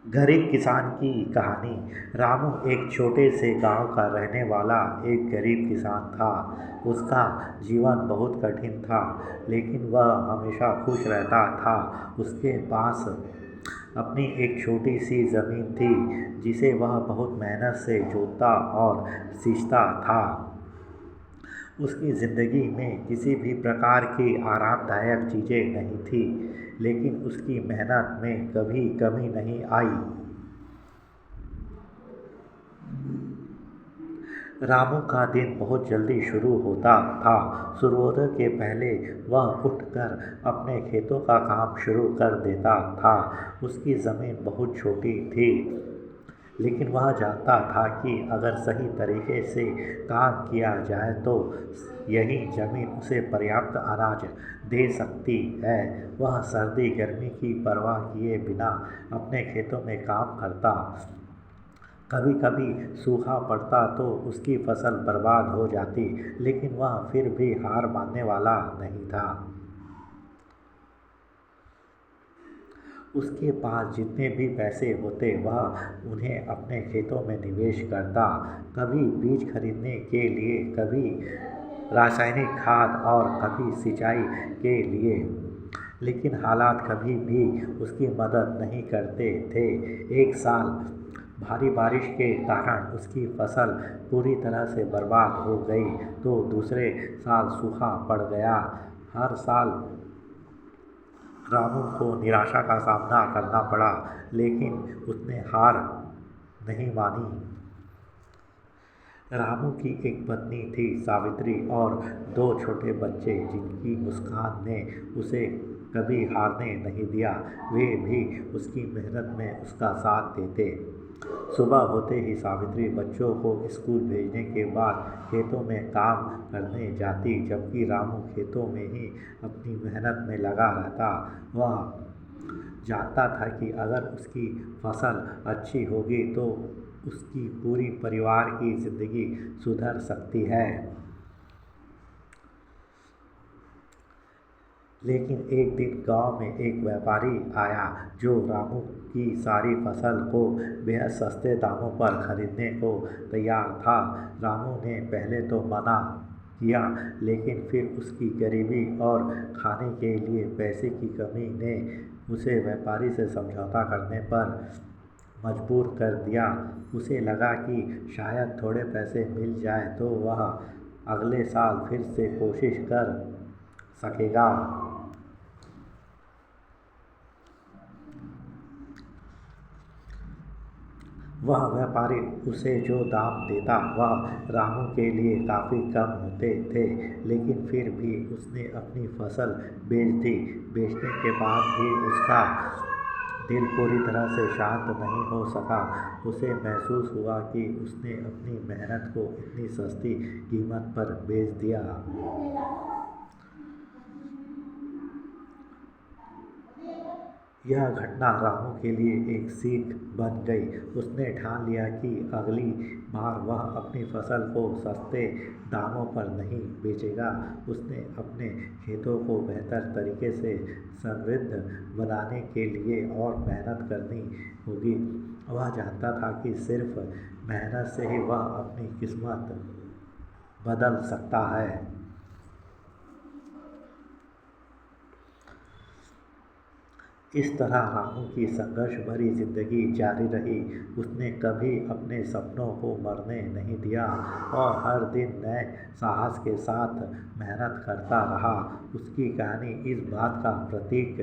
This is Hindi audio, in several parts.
गरीब किसान की कहानी। रामू एक छोटे से गांव का रहने वाला एक गरीब किसान था। उसका जीवन बहुत कठिन था, लेकिन वह हमेशा खुश रहता था। उसके पास अपनी एक छोटी सी ज़मीन थी, जिसे वह बहुत मेहनत से जोतता और सींचता था। उसकी ज़िंदगी में किसी भी प्रकार की आरामदायक चीज़ें नहीं थीं, लेकिन उसकी मेहनत में कभी कमी नहीं आई। रामू का दिन बहुत जल्दी शुरू होता था। सूर्योदय के पहले वह उठकर अपने खेतों का काम शुरू कर देता था। उसकी ज़मीन बहुत छोटी थी, लेकिन वह जानता था कि अगर सही तरीके से काम किया जाए तो यही ज़मीन उसे पर्याप्त अनाज दे सकती है। वह सर्दी गर्मी की परवाह किए बिना अपने खेतों में काम करता। कभी कभी सूखा पड़ता तो उसकी फसल बर्बाद हो जाती, लेकिन वह फिर भी हार मानने वाला नहीं था। उसके पास जितने भी पैसे होते वह उन्हें अपने खेतों में निवेश करता। कभी बीज खरीदने के लिए, कभी रासायनिक खाद और कभी सिंचाई के लिए। लेकिन हालात कभी भी उसकी मदद नहीं करते थे। एक साल भारी बारिश के कारण उसकी फसल पूरी तरह से बर्बाद हो गई, तो दूसरे साल सूखा पड़ गया। हर साल रामू को निराशा का सामना करना पड़ा, लेकिन उसने हार नहीं मानी। रामू की एक पत्नी थी, सावित्री, और दो छोटे बच्चे, जिनकी मुस्कान ने उसे कभी हारने नहीं दिया। वे भी उसकी मेहनत में उसका साथ देते। सुबह होते ही सावित्री बच्चों को स्कूल भेजने के बाद खेतों में काम करने जाती, जबकि रामू खेतों में ही अपनी मेहनत में लगा रहता। वह जानता था कि अगर उसकी फसल अच्छी होगी तो उसकी पूरी परिवार की ज़िंदगी सुधर सकती है। लेकिन एक दिन गांव में एक व्यापारी आया, जो रामू की सारी फसल को बेहद सस्ते दामों पर खरीदने को तैयार था। रामू ने पहले तो मना किया, लेकिन फिर उसकी गरीबी और खाने के लिए पैसे की कमी ने उसे व्यापारी से समझौता करने पर मजबूर कर दिया। उसे लगा कि शायद थोड़े पैसे मिल जाए तो वह अगले साल फिर से कोशिश कर सकेगा। वह व्यापारी उसे जो दाम देता वह रामू के लिए काफ़ी कम होते थे, लेकिन फिर भी उसने अपनी फसल बेच दी। बेचने के बाद भी उसका दिल पूरी तरह से शांत नहीं हो सका। उसे महसूस हुआ कि उसने अपनी मेहनत को इतनी सस्ती कीमत पर बेच दिया। यह घटना रामू के लिए एक सीख बन गई। उसने ठान लिया कि अगली बार वह अपनी फसल को सस्ते दामों पर नहीं बेचेगा। उसने अपने खेतों को बेहतर तरीके से समृद्ध बनाने के लिए और मेहनत करनी होगी। वह जानता था कि सिर्फ मेहनत से ही वह अपनी किस्मत बदल सकता है। इस तरह रामू की संघर्ष भरी जिंदगी जारी रही। उसने कभी अपने सपनों को मरने नहीं दिया और हर दिन नए साहस के साथ मेहनत करता रहा। उसकी कहानी इस बात का प्रतीक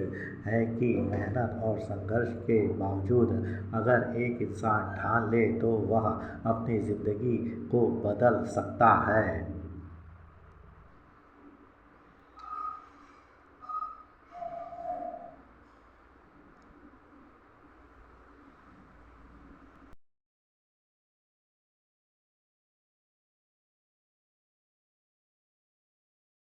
है कि मेहनत और संघर्ष के बावजूद अगर एक इंसान ठान ले तो वह अपनी ज़िंदगी को बदल सकता है।